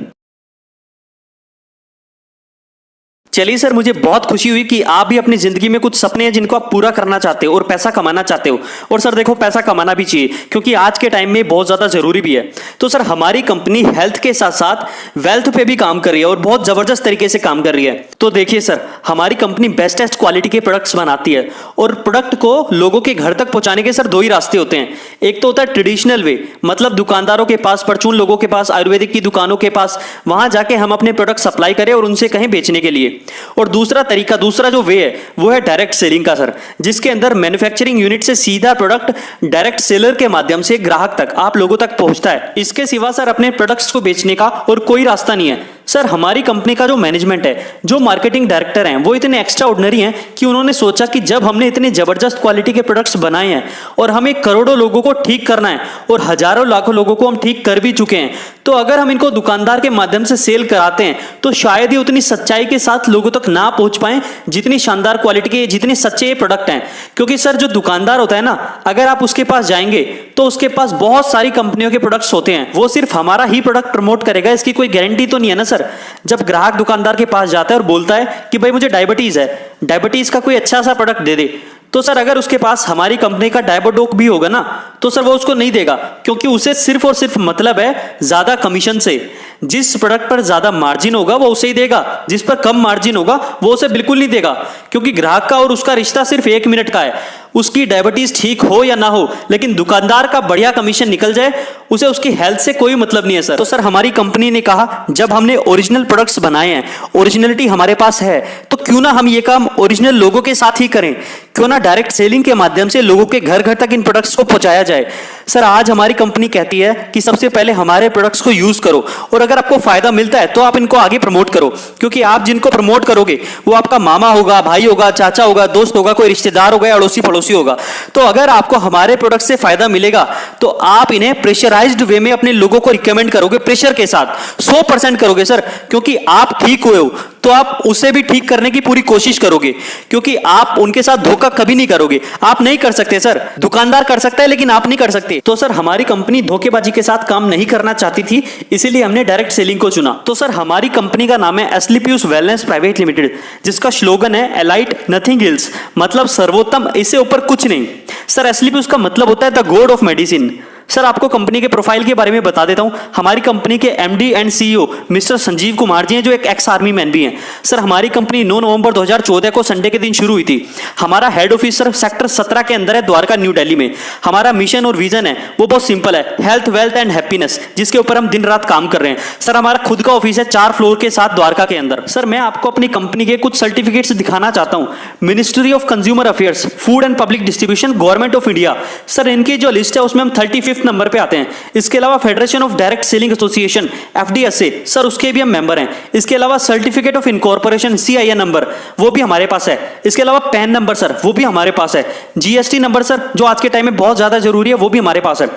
चलिए सर, मुझे बहुत खुशी हुई कि आप भी अपनी जिंदगी में कुछ सपने हैं जिनको आप पूरा करना चाहते हो और पैसा कमाना चाहते हो। और सर देखो, पैसा कमाना भी चाहिए क्योंकि आज के टाइम में बहुत ज्यादा जरूरी भी है। तो सर हमारी कंपनी हेल्थ के साथ साथ वेल्थ पे भी काम कर रही है और बहुत जबरदस्त तरीके से काम कर रही है। तो देखिए सर, हमारी कंपनी बेस्टेस्ट क्वालिटी के प्रोडक्ट्स बनाती है और प्रोडक्ट को लोगों के घर तक पहुंचाने के सर 2 ही रास्ते होते हैं। एक तो होता है ट्रेडिशनल वे, मतलब दुकानदारों के पास, परचून लोगों के पास, आयुर्वेदिक की दुकानों के पास, वहां जाके हम अपने प्रोडक्ट सप्लाई करें और उनसे कहें बेचने के लिए। और दूसरा जो वे है वो है डायरेक्ट सेलिंग का सर, जिसके अंदर मैन्युफैक्चरिंग यूनिट से सीधा प्रोडक्ट डायरेक्ट सेलर के माध्यम से ग्राहक तक, आप लोगों तक पहुंचता है। इसके सिवा सर अपने प्रोडक्ट्स को बेचने का और कोई रास्ता नहीं है। सर हमारी कंपनी का जो मैनेजमेंट है, जो मार्केटिंग डायरेक्टर हैं, वो इतने एक्स्ट्रा ऑर्डिनरी हैं कि उन्होंने सोचा कि जब हमने इतने जबरदस्त क्वालिटी के प्रोडक्ट्स बनाए हैं और हमें करोड़ों लोगों को ठीक करना है और हजारों लाखों लोगों को हम ठीक कर भी चुके हैं, तो अगर हम इनको दुकानदार के माध्यम से सेल कराते हैं तो शायद ही उतनी सच्चाई के साथ लोगों तक ना पहुंच पाए जितनी शानदार क्वालिटी के, जितने सच्चे ये प्रोडक्ट हैं। क्योंकि सर जो दुकानदार होता है ना, अगर आप उसके पास जाएंगे तो उसके पास बहुत सारी कंपनियों के प्रोडक्ट्स होते हैं, वो सिर्फ हमारा ही प्रोडक्ट प्रमोट करेगा, इसकी कोई गारंटी तो नहीं है ना सर। जब ग्राहक दुकानदार के पास जाता है और बोलता है कि भाई मुझे डायबिटीज है, डायबिटीज का कोई अच्छा सा प्रोडक्ट दे दे, तो सर अगर उसके पास हमारी कंपनी का डायबोडोक भी होगा ना तो सर वो उसको नहीं देगा, क्योंकि उसे सिर्फ और सिर्फ मतलब है ज्यादा कमीशन से। जिस प्रोडक्ट पर ज्यादा मार्जिन होगा वो उसे ही देगा, जिस पर कम मार्जिन होगा वो उसे बिल्कुल नहीं देगा। क्योंकि ग्राहक का और उसका रिश्ता सिर्फ 1 मिनट का है, उसकी डायबिटीज ठीक हो या ना हो, लेकिन दुकानदार का बढ़िया कमीशन निकल जाए उसे उसकी हेल्थ से कोई मतलब नहीं है सर। तो सर हमारी कंपनी ने कहा जब हमने ओरिजिनल प्रोडक्ट्स बनाए हैं, ओरिजिनलिटी हमारे पास है, तो क्यों ना हम ये काम ओरिजिनल लोगों के साथ ही करें, क्यों ना डायरेक्ट सेलिंग के माध्यम से लोगों के घर घर तक इन प्रोडक्ट्स को पहुंचाया जाए। सर आज हमारी कंपनी कहती है कि सबसे पहले हमारे प्रोडक्ट्स को यूज करो और अगर आपको फायदा मिलता है तो आप इनको आगे प्रमोट करो, क्योंकि आप जिनको प्रमोट करोगे वो आपका मामा होगा, भाई होगा, चाचा होगा, दोस्त होगा, कोई रिश्तेदार होगा, अड़ोसी पड़ोसी होगा। तो अगर आपको हमारे प्रोडक्ट से फायदा मिलेगा तो आप इन्हें प्रेशराइज्ड वे में अपने लोगों को रिकमेंड करोगे, प्रेशर के साथ 100% करोगे सर, क्योंकि आप ठीक हुए हो तो आप उसे भी ठीक करने की पूरी कोशिश करोगे, क्योंकि आप उनके साथ धोखा कभी नहीं करोगे। आप नहीं कर सकते सर, दुकानदार कर सकता है लेकिन आप नहीं कर सकते। तो सर हमारी कंपनी धोखेबाजी के साथ काम नहीं करना चाहती थी, इसीलिए हमने डायरेक्ट सेलिंग को चुना। तो सर हमारी कंपनी का नाम है एस्लीपियस वेलनेस प्राइवेट लिमिटेड, जिसका स्लोगन है एलाइट नथिंग एल्स, मतलब सर्वोत्तम, इससे ऊपर कुछ नहीं। सर एस्लीपियस का मतलब होता है the god of medicine. Sir आपको कंपनी के प्रोफाइल के बारे में बता देता हूं। हमारी कंपनी के MD and CEO mister Sanjeev Kumar ji हैं, जो एक एक्स आर्मी मैन भी हैं। सर हमारी कंपनी 9 नवंबर 2014 को संडे के दिन शुरू हुई थी। हमारा हेड ऑफिस सर सेक्टर 17 के अंदर है, द्वारका न्यू दिल्ली में। हमारा मिशन और विजन है वो बहुत सिंपल है, हेल्थ वेल्थ एंड हैप्पीनेस, जिसके ऊपर हम दिन रात काम कर रहे हैं। सर हमारा खुद का ऑफिस है 4 फ्लोर के साथ द्वारका के अंदर। सर मैं आपको अपनी कंपनी के कुछ सर्टिफिकेट्स दिखाना चाहता हूं। Ministry of consumer affairs, food and public distribution, government of India. Sir इनकी जो लिस्ट है उसमें हम 35 5th नंबर पे आते हैं। इसके अलावा federation of direct selling association FDSA sir, उसके भी हम मेंबर हैं। इसके अलावा certificate of incorporation CIN number वो भी हमारे पास है। इसके अलावा पैन नंबर सर वो भी हमारे पास है। GST नंबर सर जो आज के टाइम में बहुत ज्यादा जरूरी है वो भी हमारे पास है।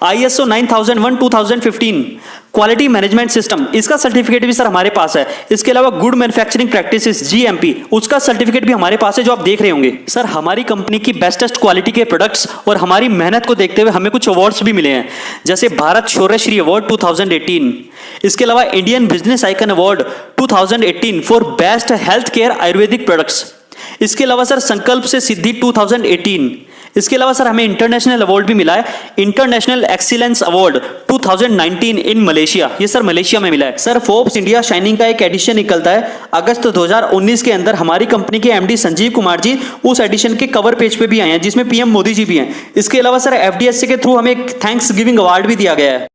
ISO 9001 2015 क्वालिटी मैनेजमेंट सिस्टम इसका सर्टिफिकेट भी सर हमारे पास है। इसके अलावा गुड मैन्युफैक्चरिंग प्रैक्टिसेस GMP उसका सर्टिफिकेट भी हमारे पास है जो आप देख रहे होंगे। सर हमारी कंपनी की बेस्टेस्ट क्वालिटी के प्रोडक्ट्स और हमारी मेहनत को देखते हुए हमें कुछ अवार्ड्स भी मिले हैं, जैसे भारत शौर्यश्री अवार्ड 2018। इसके अलावा Indian business icon award 2018 for best health care Ayurvedic products. इसके अलावा सर संकल्प से सिद्धि 2018। इसके अलावा सर हमें इंटरनेशनल अवार्ड भी मिला है, international excellence award 2019 in Malaysia. ये सर मलेशिया में मिला है। सर फोर्ब्स इंडिया शाइनिंग का एक एडिशन निकलता है अगस्त 2019 के अंदर। हमारी कंपनी के MD संजीव कुमार जी उस एडिशन के कवर पेज पे भी आए हैं, जिसमें PM मोदी जी भी हैं। इसके अलावा सर FDSA के थ्रू हमें एक थैंक्स गिविंग अवार्ड भी दिया गया है।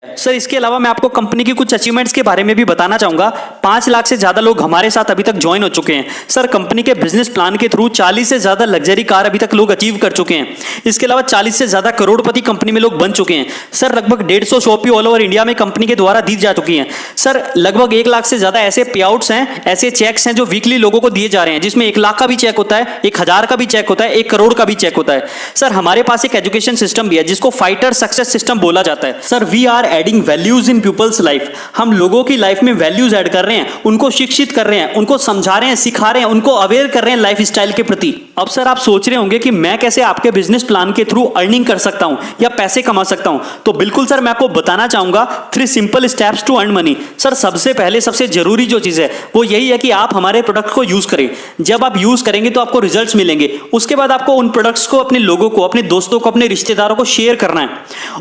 सर इसके अलावा मैं आपको कंपनी की कुछ अचीवमेंट्स के बारे में भी बताना चाहूंगा। 5 लाख से ज्यादा लोग हमारे साथ अभी तक ज्वाइन हो चुके हैं। सर कंपनी के बिजनेस प्लान के थ्रू 40 से ज्यादा लग्जरी कार अभी तक लोग अचीव कर चुके हैं। इसके अलावा 40 से ज्यादा करोड़पति कंपनी में लोग बन चुके हैं। सर लगभग 150 शॉपी ऑल ओवर इंडिया में कंपनी के द्वारा दी जा चुकी हैं। सर लगभग 1 लाख से ज्यादा ऐसे पे आउट्स हैं, ऐसे चेक्स हैं जो वीकली लोगों को दिए जा रहे हैं, जिसमें 1 लाख का भी चेक होता है, 1000 का भी चेक होता है, 1 करोड़ का भी चेक होता है। सर हमारे पास एक एजुकेशन सिस्टम भी है जिसको फाइटर सक्सेस सिस्टम बोला जाता है। Sir we are adding values in people's life. हम लोगों की लाइफ में वैल्यूज ऐड कर रहे हैं, उनको शिक्षित कर रहे हैं, उनको समझा रहे हैं, सिखा रहे हैं, उनको अवेयर कर रहे हैं लाइफ स्टाइल के प्रति। अब सर आप सोच रहे होंगे कि मैं कैसे आपके बिजनेस प्लान के थ्रू अर्निंग कर सकता हूं या पैसे कमा सकता हूं। तो बिल्कुल सर मैं आपको बताना चाहूंगा 3 simple steps to earn money. Sir सबसे पहले सबसे जरूरी जो चीज है वो यही है कि आप हमारे प्रोडक्ट को यूज करें। जब आप यूज करेंगे तो आपको रिजल्ट्स मिलेंगे। उसके बाद आपको उन प्रोडक्ट्स को अपने लोगों को, अपने दोस्तों को, अपने रिश्तेदारों को शेयर करना है,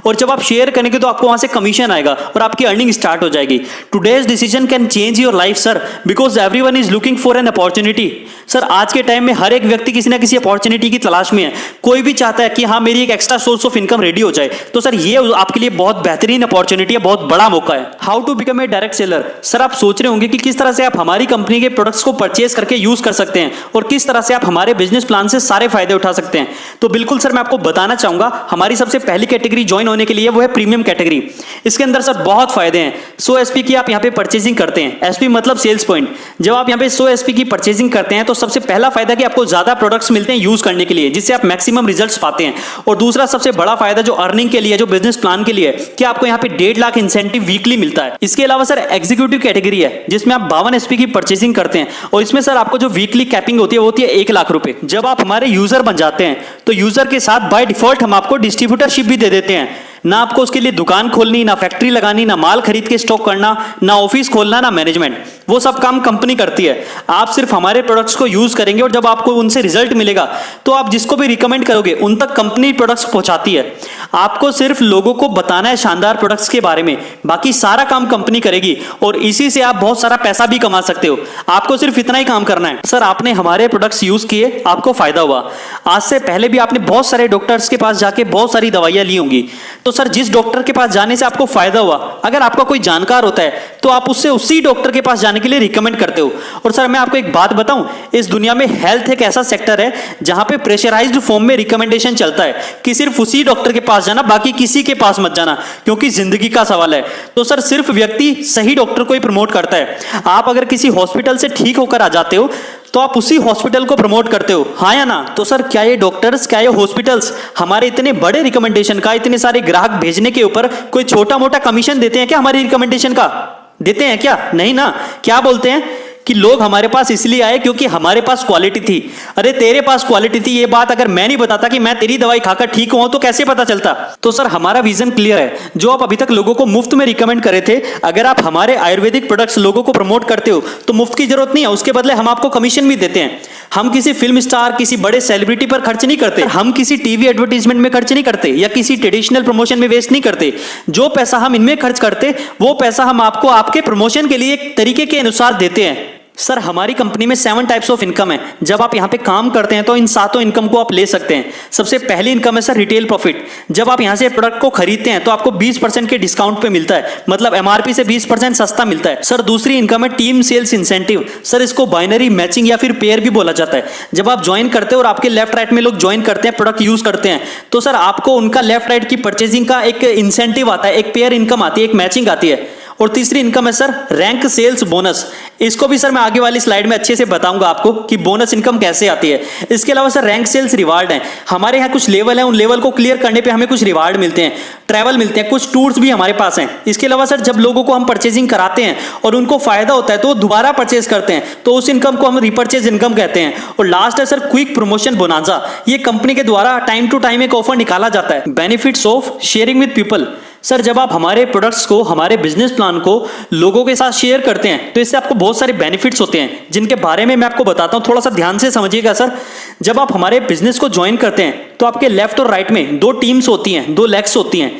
और जब आप शेयर करेंगे तो आपको वहां से कमीशन आएगा और आपकी अर्निंग स्टार्ट हो जाएगी। Today's decision can change your life sir, because everyone is looking for an opportunity. Sir आज के टाइम में हर एक व्यक्ति किसी ना किसी अपॉर्चुनिटी की तलाश में है। कोई भी चाहता है कि हाँ मेरी एक extra source of income ready हो जाए। तो सर ये आपके लिए बहुत बेहतरीन अपॉर्चुनिटी है, बहुत बड़ा मौका है। How to become a direct seller. Sir आप सोच रहे होंगे कि किस तरह से आप हमारी कंपनी के प्रोडक्ट्स को परचेज करके यूज कर सकते हैं और किस तरह से आप हमारे बिजनेस प्लान से सारे फायदे उठा सकते हैं। तो बिल्कुल सर मैं आपको बताना चाहूंगा हमारी सबसे पहली कैटेगरी ज्वाइन होने के लिए वो है प्रीमियम कैटेगरी। इसके अंदर सर बहुत फायदे हैं। 100 SP की आप यहाँ पे परचेजिंग करते हैं। SP मतलब सेल्स पॉइंट। जब आप यहाँ पे 100 SP की परचेजिंग करते हैं तो सबसे पहला फायदा कि आपको ज्यादा प्रोडक्ट्स मिलते हैं यूज करने के लिए, जिससे आप मैक्सिमम रिजल्ट्स पाते हैं। और दूसरा सबसे बड़ा फायदा जो अर्निंग के लिए, जो बिजनेस प्लान के लिए, कि आपको यहाँ पे 1.5 लाख इंसेंटिव वीकली मिलता है। इसके अलावा सर एग्जीक्यूटिव कैटेगरी है जिसमें आप 52 SP की परचेजिंग करते हैं और इसमें सर आपको जो वीकली कैपिंग होती है वो होती है 1 लाख रुपए। जब आप हमारे यूजर बन जाते हैं तो यूजर के साथ बाय डिफॉल्ट हम आपको डिस्ट्रीब्यूटरशिप भी दे देते हैं। ना आपको उसके लिए दुकान खोलनी, ना फैक्ट्री लगानी, ना माल खरीद के स्टॉक करना, ना ऑफिस खोलना, ना मैनेजमेंट। वो सब काम कंपनी करती है। आप सिर्फ हमारे प्रोडक्ट्स को यूज करेंगे और जब आपको उनसे रिजल्ट मिलेगा तो आप जिसको भी रिकमेंड करोगे उन तक कंपनी प्रोडक्ट्स पहुंचाती है। आपको सिर्फ लोगों को बताना है शानदार प्रोडक्ट्स के बारे में, बाकी सारा काम कंपनी करेगी और इसी से आप बहुत सारा पैसा भी कमा सकते हो। आपको सिर्फ इतना ही काम करना है। सर आपने हमारे प्रोडक्ट्स यूज किए, आपको फायदा हुआ। आज से पहले भी आपने बहुत सारे डॉक्टर्स के पास जाके बहुत सारी दवाइयां ली होंगी। तो सर जिस डॉक्टर के पास जाने से आपको फायदा हुआ, अगर आपका कोई जानकार होता है तो आप उससे उसी डॉक्टर के पास जाने के लिए रिकमेंड करते हो। और सर मैं आपको एक बात बताऊं, इस दुनिया में हेल्थ एक ऐसा सेक्टर है जहां पे प्रेशराइज्ड फॉर्म में रिकमेंडेशन चलता है कि सिर्फ उसी डॉक्टर के पास जाना, बाकी किसी के पास मत जाना, क्योंकि जिंदगी का सवाल है। तो सर सिर्फ व्यक्ति सही डॉक्टर को ही प्रमोट करता है। आप अगर किसी हॉस्पिटल से ठीक होकर आ जाते हो तो आप उसी हॉस्पिटल को प्रमोट करते हो, हाँ या ना। तो सर क्या ये डॉक्टर्स, क्या ये हॉस्पिटल्स हमारे इतने बड़े रिकमेंडेशन का, इतने सारे ग्राहक भेजने के ऊपर कोई छोटा मोटा कमीशन देते हैं क्या? हमारी रिकमेंडेशन का देते हैं क्या? नहीं ना। क्या बोलते हैं कि लोग हमारे पास इसलिए आए क्योंकि हमारे पास क्वालिटी थी। अरे तेरे पास क्वालिटी थी ये बात अगर मैं नहीं बताता कि मैं तेरी दवाई खाकर ठीक हुआ तो कैसे पता चलता? तो सर हमारा विजन क्लियर है। जो आप अभी तक लोगों को मुफ्त में रिकमेंड करे थे, अगर आप हमारे आयुर्वेदिक प्रोडक्ट्स लोगों को प्रमोट करते हो तो मुफ्त की जरूरत नहीं है, उसके बदले हम आपको कमीशन भी देते हैं। हम किसी फिल्म स्टार, किसी बड़े सेलिब्रिटी पर खर्च नहीं करते, हम किसी टीवी एडवर्टीजमेंट में खर्च नहीं करते या किसी ट्रेडिशनल प्रमोशन में वेस्ट नहीं करते। जो पैसा हम इनमें खर्च करते वो पैसा हम आपको आपके प्रमोशन के लिए एक तरीके के अनुसार देते हैं। सर हमारी कंपनी में 7 टाइप्स ऑफ इनकम है। जब आप यहाँ पे काम करते हैं तो इन 7 इनकम को आप ले सकते हैं। सबसे पहली इनकम है सर रिटेल प्रॉफिट। जब आप यहाँ से प्रोडक्ट को खरीदते हैं तो आपको 20% के डिस्काउंट पे मिलता है, मतलब एमआरपी से 20% सस्ता मिलता है। सर दूसरी इनकम है टीम सेल्स इंसेंटिव। सर इसको बाइनरी मैचिंग या फिर पेयर भी बोला जाता है। जब आप ज्वाइन करते हो और आपके लेफ्ट राइट में लोग ज्वाइन करते हैं, प्रोडक्ट यूज करते हैं, तो सर आपको उनका लेफ्ट राइट की परचेजिंग का एक इंसेंटिव आता है, एक पेयर इनकम आती है, एक मैचिंग आती है। और तीसरी इनकम है सर रैंक सेल्स बोनस। इसको भी सर मैं आगे वाली स्लाइड में अच्छे से बताऊंगा आपको कि बोनस इनकम कैसे आती है। इसके अलावा सर रैंक सेल्स रिवार्ड है। हमारे यहाँ कुछ लेवल है, उन लेवल को क्लियर करने पे हमें कुछ रिवार्ड मिलते हैं, ट्रैवल मिलते हैं, कुछ टूर्स भी हमारे पास हैं। इसके अलावा सर जब लोगों को हम परचेजिंग कराते हैं और उनको फायदा होता है तो वो दोबारा परचेज करते हैं, तो उस इनकम को हम रिपर्चेज इनकम कहते हैं। और लास्ट है सर क्विक प्रमोशन बोनांजा। ये कंपनी के द्वारा टाइम टू टाइम एक ऑफर निकाला जाता है। Benefits of sharing with people. Sir जब आप हमारे प्रोडक्ट्स को, हमारे बिजनेस प्लान को लोगों के साथ शेयर करते हैं तो इससे आपको बहुत सारे बेनिफिट्स होते हैं, जिनके बारे में मैं आपको बताता हूं। थोड़ा सा ध्यान से समझिएगा सर। जब आप हमारे बिजनेस को ज्वाइन करते हैं तो आपके लेफ्ट और राइट में 2 टीम्स होती हैं, 2 लेग्स होती हैं।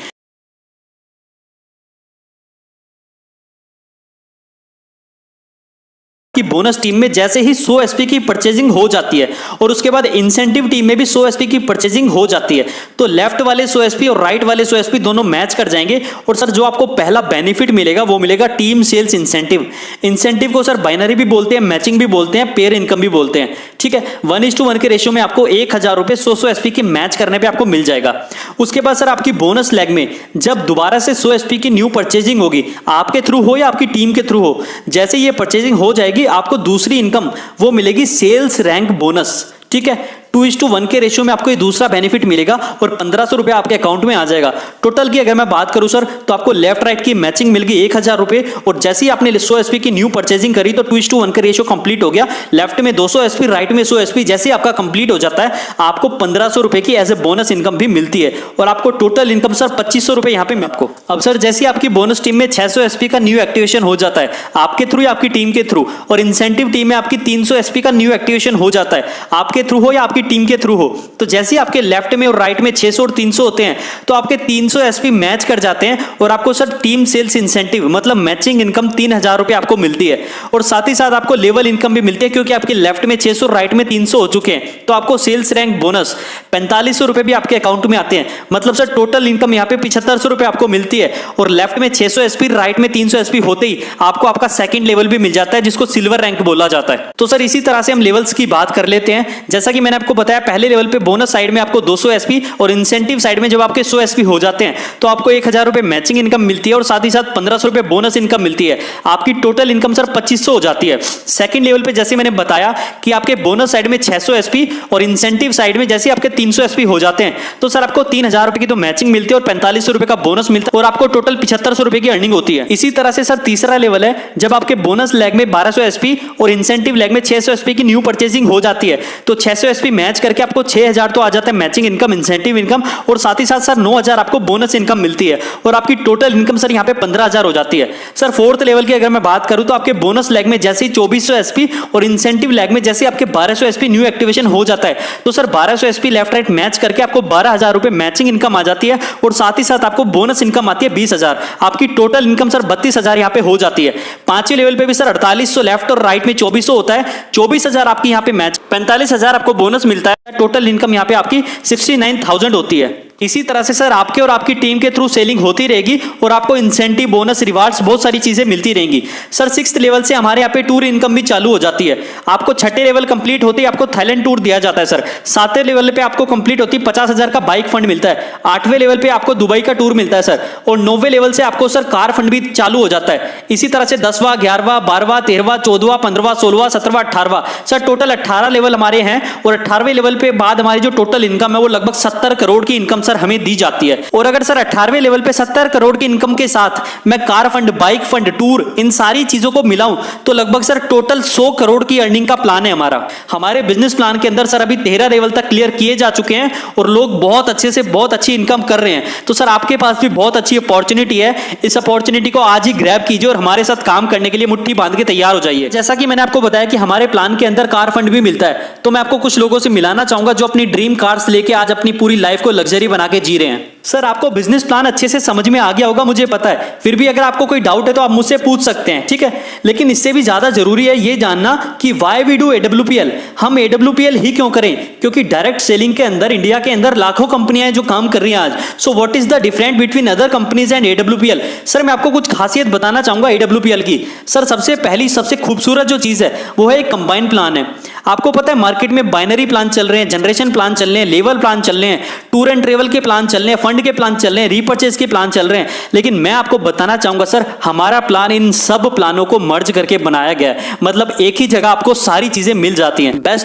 कि बोनस टीम में जैसे ही 100 एसपी की परचेजिंग हो जाती है और उसके बाद इंसेंटिव टीम में भी 100 एसपी की परचेजिंग हो जाती है, तो लेफ्ट वाले 100 एसपी और राइट वाले 100 एसपी दोनों मैच कर जाएंगे। और सर जो आपको पहला बेनिफिट मिलेगा वो मिलेगा टीम सेल्स इंसेंटिव। इंसेंटिव को सर बाइनरी भी बोलते हैं, मैचिंग भी बोलते हैं, पेयर इनकम भी बोलते हैं। ठीक है, 1:1 के रेशियो में आपको 1000 रुपए 100 एसपी की मैच करने पे आपको मिल जाएगा। उसके बाद सर आपकी बोनस लेग में जब दोबारा से 100 एसपी की न्यू परचेजिंग होगी, आपके थ्रू हो या आपकी टीम के थ्रू हो, जैसे ये परचेजिंग हो जाएगी आपको दूसरी इनकम वो मिलेगी सेल्स रैंक बोनस। ठीक है, 2:1 के रेशियो में आपको ये दूसरा बेनिफिट मिलेगा और 1500 रुपए आपके अकाउंट में आ जाएगा। टोटल की अगर मैं बात करूं सर तो आपको लेफ्ट राइट की मैचिंग मिल गई 1000 रुपए, और जैसे ही आपने 100 एसपी की न्यू परचेजिंग करी तो 2:1 का रेशियो कंप्लीट हो गया। लेफ्ट में 200 एसपी, राइट में 100 एसपी, जैसे ही आपका कंप्लीट हो जाता है आपको 1500 रुपए की एज ए बोनस इनकम भी मिलती है। और आपको टोटल इनकम सर 2500 रुपए यहाँ पे आपको। अब सर जैसे आपकी बोनस टीम में 600 एसपी का न्यू एक्टिवेशन हो जाता है आपके थ्रू या आपकी टीम के थ्रू, और इंसेंटिव टीम में आपकी 300 एसपी का न्यू एक्टिवेशन हो जाता है आपके थ्रू हो या आपकी टीम के थ्रू हो, तो जैसे ही आपके लेफ्ट में और राइट में 600 और 300 होते हैं तो आपके 300 एसपी मैच कर जाते हैं और आपको सर टीम सेल्स इंसेंटिव मतलब मैचिंग इनकम 3000 रुपए आपको मिलती है। और साथ ही साथ आपको लेवल इनकम भी मिलती है, क्योंकि आपके लेफ्ट में 600 राइट में 300 हो चुके हैं, तो आपको सेल्स रैंक बोनस 4500 रुपए भी आपके अकाउंट में आते हैं। मतलब सर टोटल इनकम यहाँ पे 7500 रुपए आपको मिलती है। और लेफ्ट में 600 एसपी, राइट में 300 एसपी होते ही आपको आपका सेकंड लेवल भी मिल जाता है, जिसको सिल्वर रैंक बोला जाता है। तो सर इसी तरह से हम लेवल्स की बात कर लेते हैं। जैसा कि मैंने आपको बताया, पहले लेवल पे बोनस साइड में आपको 200 एसपी और इंसेंटिव साइड में जब आपके 100 एसपी हो जाते हैं तो आपको 1000 रुपए मैचिंग इनकम मिलती है और साथ ही साथ 1500 रुपए बोनस इनकम मिलती है। आपकी टोटल इनकम सर 2500 हो जाती है। सेकंड लेवल पे जैसे मैंने बताया कि आपके बोनस साइड में 600 एसपी और इंसेंटिव साइड में जैसे आपके 300 एसपी हो जाते हैं तो सर आपको 3000 रुपए की तो मैचिंग मिलती है और 4500 रुपए का बोनस मिलता है और आपको टोटल 7500 रुपए की अर्निंग होती है। इसी तरह से सर तीसरा लेवल है जब आपके बोनस लेग में 1200 एसपी और इंसेंटिव लेग में 600 एसपी की न्यू परचेजिंग हो जाती है, तो 600 एसपी मैच करके आपको 6000 तो आ जाता है मैचिंग इनकम, इंसेंटिव इनकम, और साथ ही साथ सर 9000 आपको बोनस इनकम मिलती है और आपकी टोटल इनकम सर यहाँ पे 15000 हो जाती है। सर फोर्थ लेवल की अगर मैं बात करूं तो आपके बोनस लेग में जैसे ही 2400 एसपी और इंसेंटिव लेग में जैसे आपके 1200 एसपी न्यू एक्टिवेशन हो जाता है तो sir 1200 SP left right match करके आपको 12000 रुपए मैचिंग इनकम आ जाती है और साथ ही साथ आपको बोनस इनकम आती है 20000। आपकी टोटल इनकम सर 32000 यहाँ पे हो जाती है। पांचवें लेवल पे भी सर 4800 लेफ्ट और राइट में 2400 होता है, 24000 आपकी यहाँ पे मैच, 45000 आपको बोनस मिलता है। टोटल इनकम यहाँ पे आपकी 69000 होती है। इसी तरह से सर आपके और आपकी टीम के थ्रू सेलिंग होती रहेगी और आपको इंसेंटिव, बोनस, रिवार्ड्स बहुत सारी चीजें मिलती रहेंगी। सर 6th लेवल से हमारे यहाँ पे टूर इनकम भी चालू हो जाती है। आपको 6ठे लेवल कंप्लीट होते ही आपको थाईलैंड टूर दिया जाता है सर। 7वें लेवल पे आपको कंप्लीट होती 50000 का बाइक फंड मिलता है। 8वें लेवल पे आपको दुबई का टूर मिलता है सर। और 9वें लेवल से आपको सर कार फंड भी चालू हो जाता है। इसी तरह से 10वां, 11वां, 12वां, 13वां, 14वां, 15वां, 16वां, 17वां, 18वां, सर टोटल 18 लेवल हमारे हैं। और 18वें लेवल पे बाद हमारी जो टोटल इनकम है वो लगभग 70 करोड़ की इनकम सर हमें दी जाती है। और अगर सर 18वें लेवल पे 70 करोड़ की इनकम के साथ मैं car fund, bike fund, tour, इन सारी चीजों को मिलाऊं तो लगभग सर टोटल 100 करोड़ की अर्निंग का प्लान है हमारा। हमारे बिजनेस प्लान के अंदर सर अभी 13 लेवल तक क्लियर किए जा चुके हैं और लोग बहुत अच्छे से बहुत अच्छी इनकम कर रहे हैं। तो सर आपके पास भी बहुत अच्छी अपॉर्चुनिटी है। इस अपॉर्चुनिटी को आज ही ग्रैब कीजिए और हमारे साथ काम करने के लिए मुट्ठी बांध के तैयार हो जाइए। जैसा कि मैंने आपको बताया कि हमारे प्लान के अंदर कार फंड भी मिलता है, तो मैं आपको कुछ लोगों से मिलाना चाहूंगा जो अपनी ड्रीम कार्स लेके आज अपनी पूरी लाइफ को लग्जरी बना के जी रहे हैं। सर आपको बिजनेस प्लान अच्छे से समझ में आ गया होगा, मुझे पता है। फिर भी अगर आपको कोई डाउट है तो आप मुझसे पूछ सकते हैं, ठीक है। लेकिन इससे भी ज्यादा जरूरी है ये जानना कि वाई वी डू AWPL, हम AWPL ही क्यों करें, क्योंकि डायरेक्ट सेलिंग के अंदर इंडिया के अंदर लाखों कंपनियां हैं जो काम कर रही हैं आज। So what is the difference between other companies and AWPL? Sir मैं आपको कुछ खासियत बताना चाहूंगा AWPL की। सर सबसे पहली सबसे खूबसूरत जो चीज है वो है एक कंबाइंड प्लान है। आपको पता है मार्केट में बाइनरी प्लान चल रहे हैं, जनरेशन प्लान चल रहे हैं, लेवल प्लान चल रहे हैं, टूर एंड ट्रेवल के प्लान चल रहे हैं, फंड के प्लान चल रहे हैं, रीपर्चेज के प्लान चल रहे हैं। लेकिन मैं आपको बताना चाहूंगा सर हमारा प्लान इन सब प्लानों को मर्ज करके बनाया गया है। मतलब एक ही जगह आपको सारी चीजें मिल जाती हैं। बेस्ट